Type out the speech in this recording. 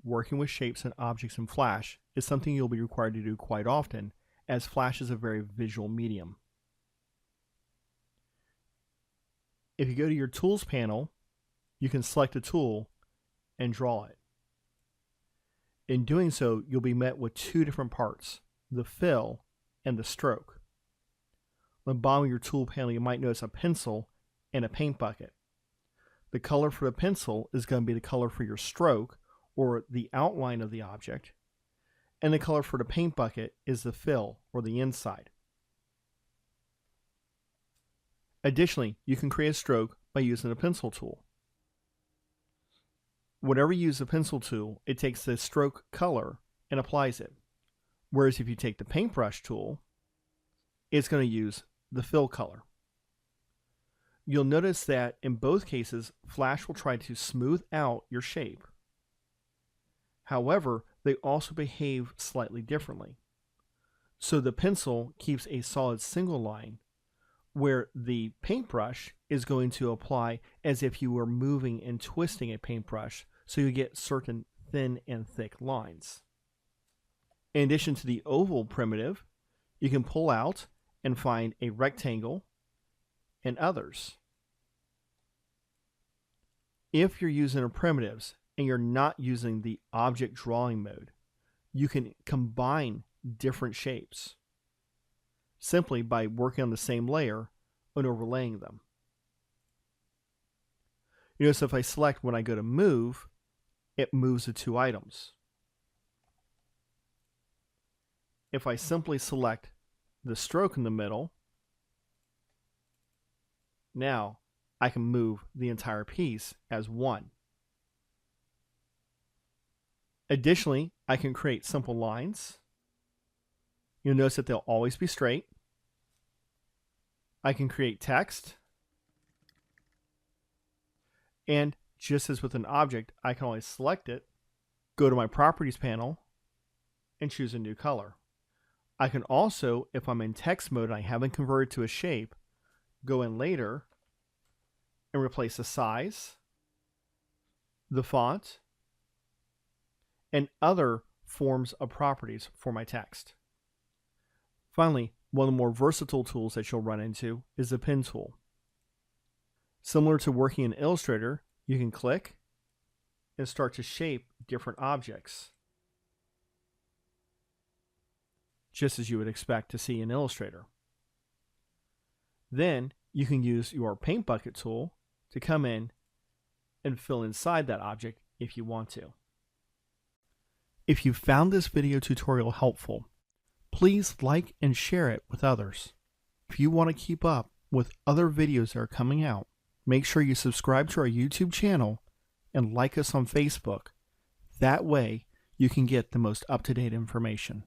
working with shapes and objects in Flash is something you'll be required to do quite often, as Flash is a very visual medium. If you go to your Tools panel, you can select a tool and draw it. In doing so, you'll be met with two different parts, the fill and the stroke. On the bottom of your tool panel, you might notice a pencil and a paint bucket. The color for the pencil is going to be the color for your stroke, or the outline of the object, and the color for the paint bucket is the fill, or the inside. Additionally, you can create a stroke by using a pencil tool. Whenever you use the pencil tool, it takes the stroke color and applies it. Whereas if you take the paintbrush tool, it's going to use the fill color. You'll notice that in both cases, Flash will try to smooth out your shape. However, they also behave slightly differently. So the pencil keeps a solid single line, where the paintbrush is going to apply as if you were moving and twisting a paintbrush, so you get certain thin and thick lines. In addition to the oval primitive, you can pull out and find a rectangle and others. If you're using a primitives and you're not using the object drawing mode, you can combine different shapes simply by working on the same layer and overlaying them. You notice if I select when I go to move, it moves the two items. If I simply select the stroke in the middle, now I can move the entire piece as one. Additionally, I can create simple lines. You'll notice that they'll always be straight. I can create text. And just as with an object, I can always select it, go to my Properties panel, and choose a new color. I can also, if I'm in text mode and I haven't converted to a shape, go in later and replace the size, the font, and other forms of properties for my text. Finally, one of the more versatile tools that you'll run into is the pen tool. Similar to working in Illustrator, you can click and start to shape different objects, just as you would expect to see in Illustrator. Then you can use your paint bucket tool to come in and fill inside that object if you want to. If you found this video tutorial helpful, please like and share it with others. If you want to keep up with other videos that are coming out, make sure you subscribe to our YouTube channel and like us on Facebook. That way you can get the most up-to-date information.